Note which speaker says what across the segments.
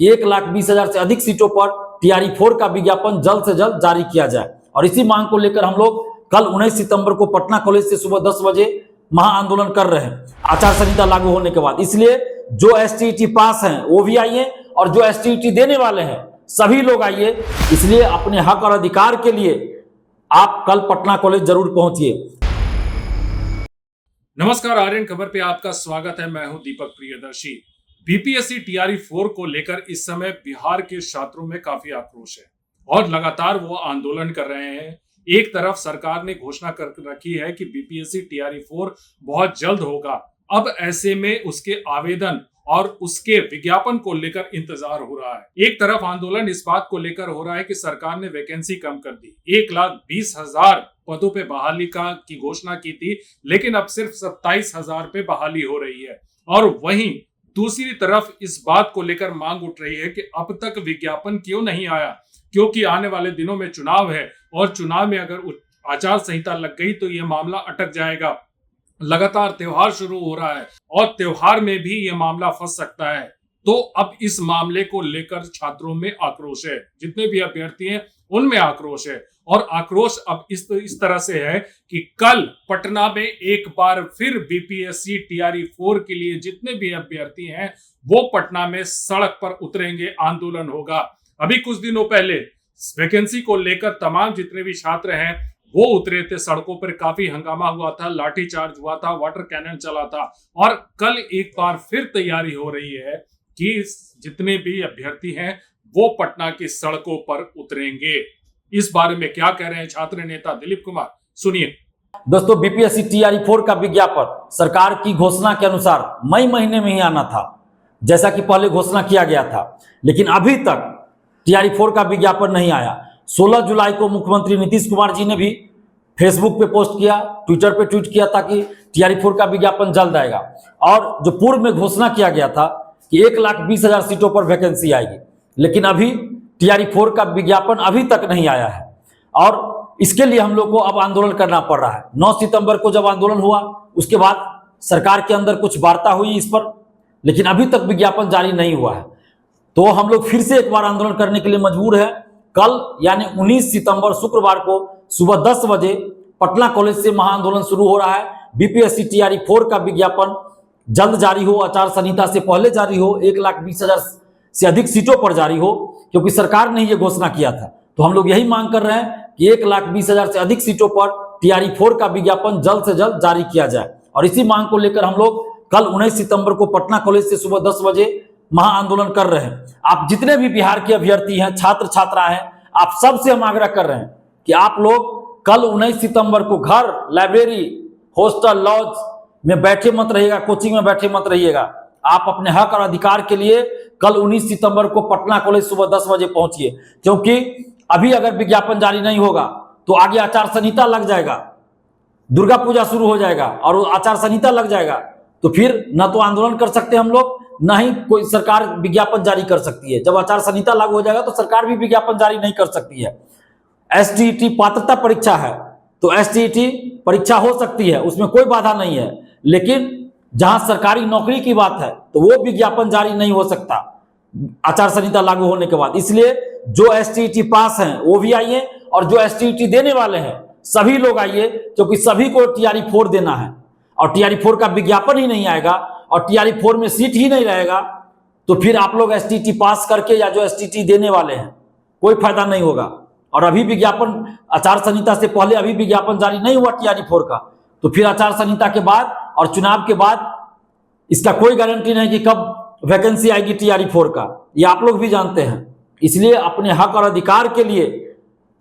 Speaker 1: कि 1,20,000 से अधिक सीटों पर TRE-4 का विज्ञापन जल्द से जल्द जारी किया जाए। और इसी मांग को लेकर हम लोग कल 19 सितंबर को पटना कॉलेज से सुबह 10 बजे महाआंदोलन कर रहे हैं आचार संहिता लागू होने के बाद। इसलिए जो STET पास हैं वो भी आइए और जो STET देने वाले हैं सभी लोग आइए। इसलिए अपने हक और अधिकार के लिए आप कल पटना कॉलेज जरूर पहुंचिए।
Speaker 2: नमस्कार, आर्यन खबर पे आपका स्वागत है। मैं हूं दीपक प्रियदर्शी। BPSC TRE-4 को लेकर इस समय बिहार के छात्रों में काफी आक्रोश है और लगातार वो आंदोलन कर रहे हैं। एक तरफ सरकार ने घोषणा कर रखी है कि BPSC TRE-4 बहुत जल्द होगा। अब ऐसे में उसके आवेदन और उसके विज्ञापन को लेकर इंतजार हो रहा है। एक तरफ आंदोलन इस बात को लेकर हो रहा है कि सरकार ने वैकेंसी कम कर दी। 1,20,000 पदों पे बहाली की घोषणा की थी, लेकिन अब सिर्फ 27,000 पे बहाली हो रही है। और वहीं दूसरी तरफ इस बात को लेकर मांग उठ रही है कि अब तक विज्ञापन क्यों नहीं आया, क्योंकि आने वाले दिनों में चुनाव है और चुनाव में अगर आचार संहिता लग गई तो यह मामला अटक जाएगा। लगातार त्योहार शुरू हो रहा है और त्योहार में भी यह मामला फंस सकता है। तो अब इस मामले को लेकर छात्रों में आक्रोश है, जितने भी अभ्यर्थी हैं उनमें आक्रोश है। और आक्रोश अब इस तरह से है कि कल पटना में एक बार फिर BPSC TRE-4 के लिए जितने भी अभ्यर्थी हैं वो पटना में सड़क पर उतरेंगे, आंदोलन होगा। अभी कुछ दिनों पहले वैकेंसी को लेकर तमाम जितने भी छात्र हैं वो उतरे थे सड़कों पर, काफी हंगामा हुआ था, लाठीचार्ज हुआ था, वाटर कैनन चला था। और कल एक बार फिर तैयारी हो रही है कि जितने भी अभ्यर्थी हैं वो पटना की सड़कों पर उतरेंगे। इस बारे में क्या कह रहे हैं छात्र नेता दिलीप कुमार, सुनिए।
Speaker 1: दोस्तों, BPSC TRE-4 का विज्ञापन सरकार की घोषणा के अनुसार मई महीने में ही आना था, जैसा कि पहले घोषणा किया गया था, लेकिन अभी तक TRE-4 का विज्ञापन नहीं आया। 16 जुलाई को मुख्यमंत्री नीतीश कुमार जी ने भी फेसबुक पे पोस्ट किया, ट्विटर पे ट्वीट किया था कि TRE-4 का विज्ञापन जल्द आएगा। और जो पूर्व में घोषणा किया गया था कि 1,20,000 सीटों पर वैकेंसी आएगी, लेकिन अभी TRE-4 का विज्ञापन अभी तक नहीं आया है। और इसके लिए हम लोग को अब आंदोलन करना पड़ रहा है। 9 सितंबर को जब आंदोलन हुआ उसके बाद सरकार के अंदर कुछ वार्ता हुई इस पर, लेकिन अभी तक विज्ञापन जारी नहीं हुआ है। तो हम लोग फिर से एक बार आंदोलन करने के लिए मजबूर है। कल यानी 19 सितंबर शुक्रवार को सुबह 10 बजे पटना कॉलेज से महाआंदोलन शुरू हो रहा है। BPSC TRE-4 का विज्ञापन जल्द जारी हो, आचार संहिता से पहले जारी हो, 1,20,000 से अधिक सीटों पर जारी हो, क्योंकि सरकार ने ये घोषणा किया था। तो हम लोग यही मांग कर रहे हैं कि 1,20,000 से अधिक सीटों पर TRE-4 का विज्ञापन जल्द से जल्द जारी किया जाए। और इसी मांग को लेकर हम लोग कल 19 सितंबर को पटना कॉलेज से सुबह 10 बजे महाआंदोलन कर रहे हैं। आप जितने भी बिहार के अभ्यर्थी हैं, छात्र छात्रा हैं, आप सबसे हम आग्रह कर रहे हैं कि आप लोग कल 19 सितंबर को घर, लाइब्रेरी, हॉस्टल, लॉज में बैठे मत रहिएगा, कोचिंग में बैठे मत रहिएगा। आप अपने हक और अधिकार के लिए कल 19 सितंबर को पटना कॉलेज सुबह 10 बजे पहुंचिए, क्योंकि अभी अगर विज्ञापन जारी नहीं होगा तो आगे आचार संहिता लग जाएगा, दुर्गा पूजा शुरू हो जाएगा और आचार संहिता लग जाएगा। तो फिर न तो आंदोलन कर सकते हम लोग, न ही कोई सरकार विज्ञापन जारी कर सकती है। जब आचार संहिता लागू हो जाएगा तो सरकार भी विज्ञापन जारी नहीं कर सकती है। STET पात्रता परीक्षा है तो STET परीक्षा हो सकती है, उसमें कोई बाधा नहीं है, लेकिन जहां सरकारी नौकरी की बात है तो वो विज्ञापन जारी नहीं हो सकता आचार संहिता लागू होने के बाद। इसलिए जो STET पास हैं वो भी आइए और जो STET देने वाले हैं सभी लोग आइए, क्योंकि सभी को TRE-4 देना है। और TRE-4 का विज्ञापन ही नहीं आएगा और TRE-4 में सीट ही नहीं रहेगा तो फिर आप लोग STET पास करके या जो STET देने वाले हैं कोई फायदा नहीं होगा। और अभी विज्ञापन आचार संहिता से पहले अभी विज्ञापन जारी नहीं हुआ TRE-4 का, तो फिर आचार संहिता के बाद और चुनाव के बाद इसका कोई गारंटी नहीं कि कब वैकेंसी आएगी TRE-4 का, ये आप लोग भी जानते हैं। इसलिए अपने हक और अधिकार के लिए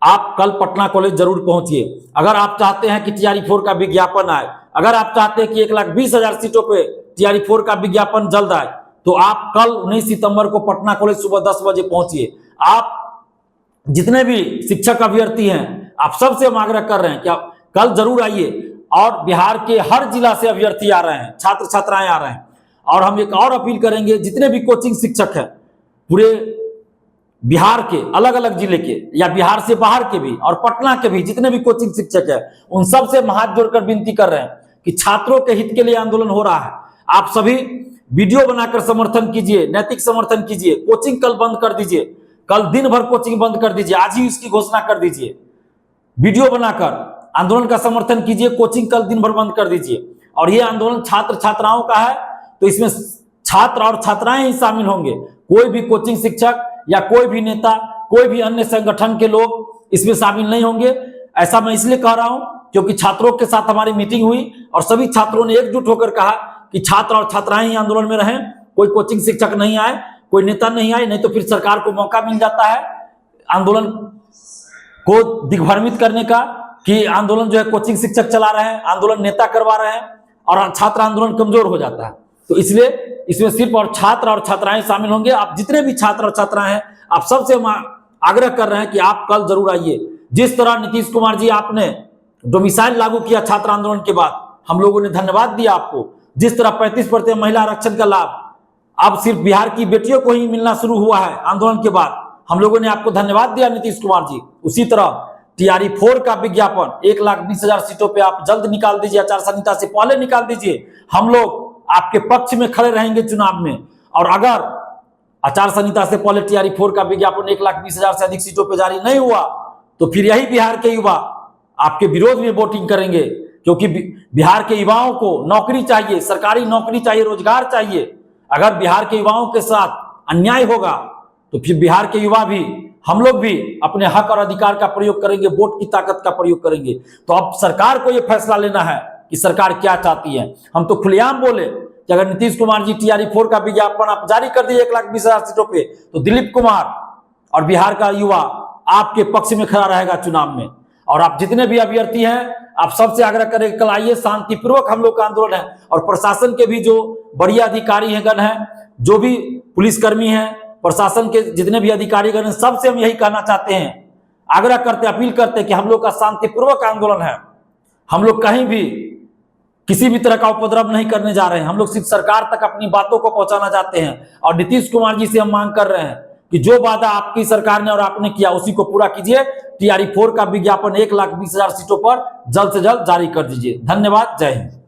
Speaker 1: आप कल पटना कॉलेज जरूर पहुंचिए। अगर आप चाहते हैं कि TRE-4 का विज्ञापन आए, अगर आप चाहते हैं कि 1,20,000 सीटों पे TRE-4 का विज्ञापन जल्द आए, तो आप कल 19 सितंबर को पटना कॉलेज सुबह 10 बजे पहुंचिए। आप जितने भी शिक्षक अभ्यर्थी हैं, आप सबसे हम आग्रह कर रहे हैं कि आप कल जरूर आइए। और बिहार के हर जिला से अभ्यर्थी आ रहे हैं, छात्र छात्राएं आ रहे हैं। और हम एक और अपील करेंगे, जितने भी कोचिंग शिक्षक हैं पूरे बिहार के अलग अलग जिले के या बिहार से बाहर के भी और पटना के भी जितने भी कोचिंग शिक्षक हैं, उन सब से हाथ जोड़कर विनती कर रहे हैं कि छात्रों के हित के लिए आंदोलन हो रहा है। आप सभी वीडियो बनाकर समर्थन कीजिए, नैतिक समर्थन कीजिए। कोचिंग कल बंद कर दीजिए, कल दिन भर कोचिंग बंद कर दीजिए, आज ही इसकी घोषणा कर दीजिए। वीडियो बनाकर आंदोलन का समर्थन कीजिए, कोचिंग कल दिन भर बंद कर दीजिए। और ये आंदोलन छात्र छात्राओं का है, तो इसमें छात्र और छात्राएं ही शामिल होंगे। कोई भी कोचिंग शिक्षक या कोई भी नेता, कोई भी अन्य संगठन के लोग इसमें शामिल नहीं होंगे। ऐसा मैं इसलिए कह रहा हूं क्योंकि छात्रों के साथ हमारी मीटिंग हुई और सभी छात्रों ने एकजुट होकर कहा कि छात्र और छात्राएं ही आंदोलन में रहें, कोई कोचिंग शिक्षक नहीं आए, कोई नेता नहीं आए, नहीं तो फिर सरकार को मौका मिल जाता है आंदोलन को दिग्भ्रमित करने का कि आंदोलन जो है कोचिंग शिक्षक चला रहे हैं, आंदोलन नेता करवा रहे हैं और छात्र आंदोलन कमजोर हो जाता है। तो इसलिए इसमें सिर्फ और छात्र और छात्राएं शामिल होंगे। आप जितने भी छात्र और छात्राएं हैं, आप सबसे आग्रह कर रहे हैं कि आप कल जरूर आइए। जिस तरह नीतीश कुमार जी आपने डोमिसाइल लागू किया छात्र आंदोलन के बाद, हम लोगों ने धन्यवाद दिया आपको। जिस तरह 35% महिला आरक्षण का लाभ अब सिर्फ बिहार की बेटियों को ही मिलना शुरू हुआ है आंदोलन के बाद, हम लोगों ने आपको धन्यवाद दिया नीतीश कुमार जी। उसी तरह टीआरई 4 का विज्ञापन 1,20,000 सीटों पे आप जल्द निकाल दीजिए, आचार संहिता से पहले निकाल दीजिए। हम लोग आपके पक्ष में खड़े रहेंगे चुनाव में। और अगर आचार संहिता से पहले टीआरई 4 का विज्ञापन 1,20,000 से अधिक सीटों पर जारी नहीं हुआ तो फिर यही बिहार के युवा आपके विरोध में वोटिंग करेंगे, क्योंकि बिहार के युवाओं को नौकरी चाहिए, सरकारी नौकरी चाहिए, रोजगार चाहिए। अगर बिहार के युवाओं के साथ अन्याय होगा तो फिर बिहार के युवा भी, हम लोग भी अपने हक और अधिकार का प्रयोग करेंगे, वोट की ताकत का प्रयोग करेंगे। तो अब सरकार को यह फैसला लेना है कि सरकार क्या चाहती है। हम तो खुलेआम बोले कि अगर नीतीश कुमार जी टीआरई 4 का विज्ञापन आप जारी कर दिए 1,20,000 सीटों पे, तो दिलीप कुमार और बिहार का युवा आपके पक्ष में खड़ा रहेगा चुनाव में। और आप जितने भी अभ्यर्थी हैं, आप सबसे आग्रह करें कल आइए, शांतिपूर्वक हम लोग का आंदोलन है। और प्रशासन के भी जो बढ़िया अधिकारी हैं गण हैं, जो भी पुलिसकर्मी हैं, प्रशासन के जितने भी अधिकारीगण हैं, सबसे हम यही कहना चाहते हैं, आग्रह करते, अपील करते कि हम लोग का शांतिपूर्वक आंदोलन है। हम लोग कहीं भी किसी भी तरह का उपद्रव नहीं करने जा रहे हैं। हम लोग सिर्फ सरकार तक अपनी बातों को पहुंचाना चाहते हैं। और नीतीश कुमार जी से हम मांग कर रहे हैं कि जो वादा आपकी सरकार ने और आपने किया उसी को पूरा कीजिए। टीआरई 4 का विज्ञापन 1,20,000 सीटों पर जल्द से जल्द जारी कर दीजिए। धन्यवाद, जय हिंद।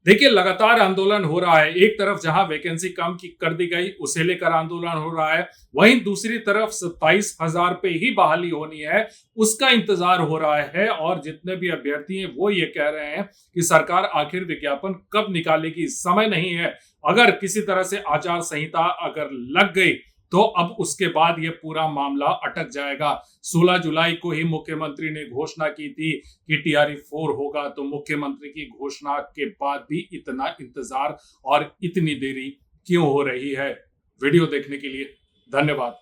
Speaker 2: देखिए, लगातार आंदोलन हो रहा है। एक तरफ जहां वैकेंसी कम की कर दी गई उसे लेकर आंदोलन हो रहा है, वहीं दूसरी तरफ 27,000 पे ही बहाली होनी है, उसका इंतजार हो रहा है। और जितने भी अभ्यर्थी हैं वो ये कह रहे हैं कि सरकार आखिर विज्ञापन कब निकालेगी, समय नहीं है। अगर किसी तरह से आचार संहिता अगर लग गई तो अब उसके बाद ये पूरा मामला अटक जाएगा। 16 जुलाई को ही मुख्यमंत्री ने घोषणा की थी कि टीआरई 4 होगा, तो मुख्यमंत्री की घोषणा के बाद भी इतना इंतजार और इतनी देरी क्यों हो रही है? वीडियो देखने के लिए धन्यवाद।